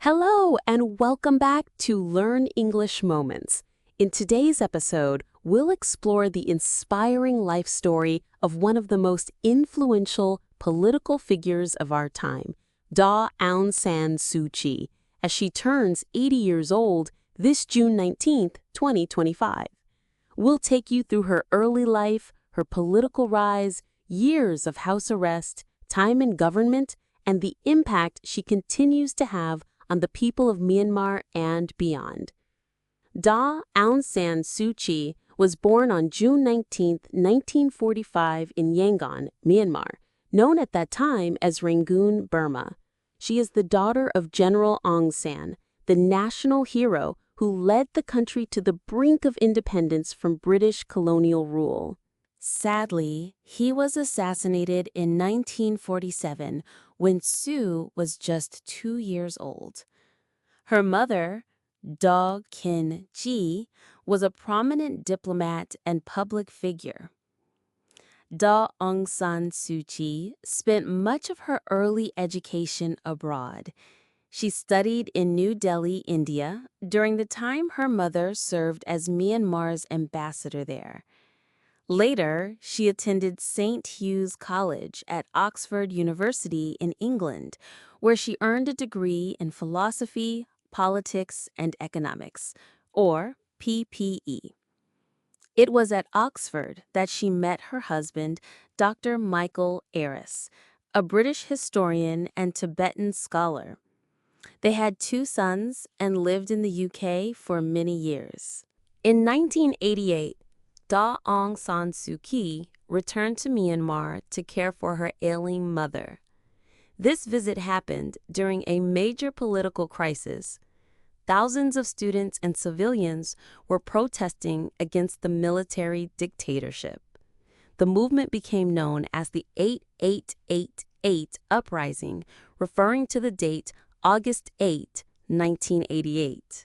Hello, and welcome back to Learn English Moments. In today's episode, we'll explore the inspiring life story of one of the most influential political figures of our time, Daw Aung San Suu Kyi, as she turns 80 years old this June 19th, 2025. We'll take you through her early life, her political rise, years of house arrest, time in government, and the impact she continues to have on the people of Myanmar and beyond. Daw Aung San Suu Kyi was born on June 19, 1945 in Yangon, Myanmar, known at that time as Rangoon, Burma. She is the daughter of General Aung San, the national hero who led the country to the brink of independence from British colonial rule. Sadly, he was assassinated in 1947 when Suu was just 2 years old. Her mother, Daw Aung, was a prominent diplomat and public figure. Daw Aung San Suu Kyi spent much of her early education abroad. She studied in New Delhi, India, during the time her mother served as Myanmar's ambassador there. Later, she attended St. Hugh's College at Oxford University in England, where she earned a degree in philosophy, politics, and economics, or PPE. It was at Oxford that she met her husband, Dr. Michael Aris, a British historian and Tibetan scholar. They had 2 sons and lived in the UK for many years. In 1988, Daw Aung San Suu Kyi returned to Myanmar to care for her ailing mother. This visit happened during a major political crisis. Thousands of students and civilians were protesting against the military dictatorship. The movement became known as the 8888 Uprising, referring to the date August 8, 1988.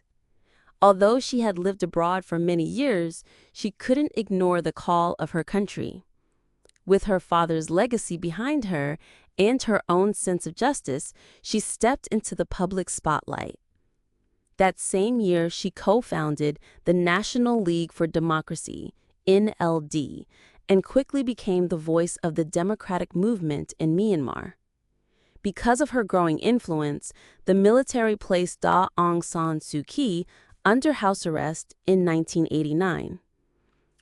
Although she had lived abroad for many years, she couldn't ignore the call of her country. With her father's legacy behind her and her own sense of justice, she stepped into the public spotlight. That same year, she co-founded the National League for Democracy, NLD, and quickly became the voice of the democratic movement in Myanmar. Because of her growing influence, the military placed Daw Aung San Suu Kyi under house arrest in 1989.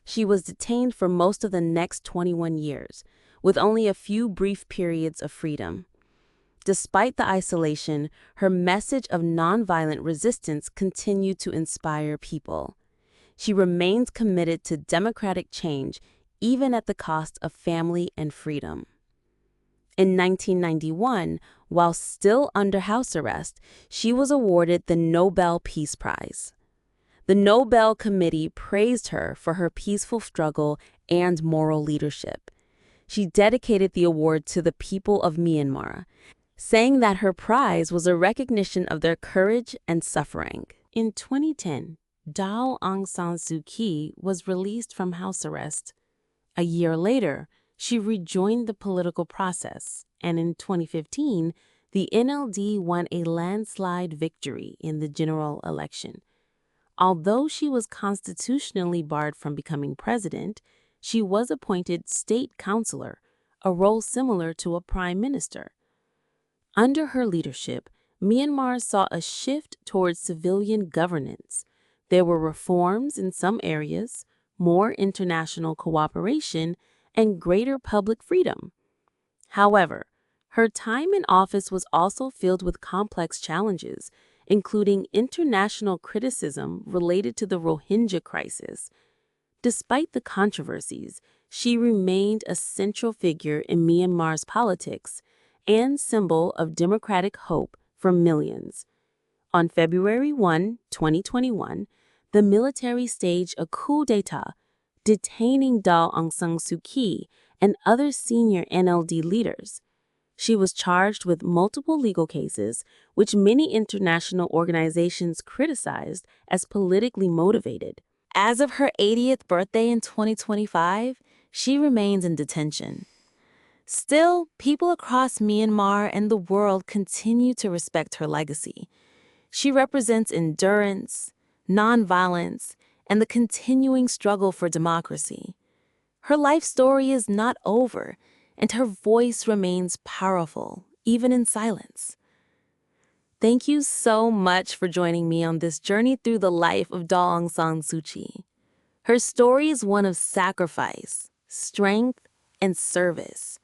She was detained for most of the next 21 years, with only a few brief periods of freedom. Despite the isolation, her message of nonviolent resistance continued to inspire people. She remained committed to democratic change, even at the cost of family and freedom. In 1991, while still under house arrest, she was awarded the Nobel Peace Prize. The Nobel Committee praised her for her peaceful struggle and moral leadership. She dedicated the award to the people of Myanmar, saying that her prize was a recognition of their courage and suffering. In 2010, Daw Aung San Suu Kyi was released from house arrest. A year later, she rejoined the political process, and in 2015, the NLD won a landslide victory in the general election. Although she was constitutionally barred from becoming president, she was appointed state councilor, a role similar to a prime minister. Under her leadership, Myanmar saw a shift towards civilian governance. There were reforms in some areas, more international cooperation, and greater public freedom. However, her time in office was also filled with complex challenges, including international criticism related to the Rohingya crisis. Despite the controversies, she remained a central figure in Myanmar's politics and symbol of democratic hope for millions. On February 1, 2021, the military staged a coup d'etat, detaining Daw Aung San Suu Kyi and other senior NLD leaders. She was charged with multiple legal cases, which many international organizations criticized as politically motivated. As of her 80th birthday in 2025, she remains in detention. Still, people across Myanmar and the world continue to respect her legacy. She represents endurance, nonviolence, and the continuing struggle for democracy. Her life story is not over, and her voice remains powerful, even in silence. Thank you so much for joining me on this journey through the life of Daw Aung San Suu Kyi. Her story is one of sacrifice, strength, and service.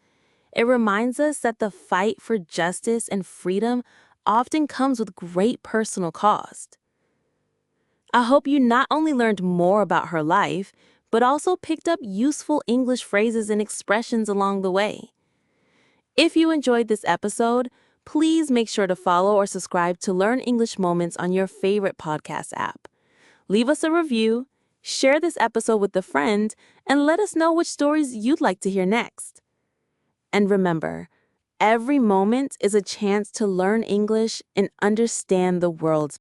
It reminds us that the fight for justice and freedom often comes with great personal cost. I hope you not only learned more about her life, but also picked up useful English phrases and expressions along the way. If you enjoyed this episode, please make sure to follow or subscribe to Learn English Moments on your favorite podcast app. Leave us a review, share this episode with a friend, and let us know which stories you'd like to hear next. And remember, every moment is a chance to learn English and understand the world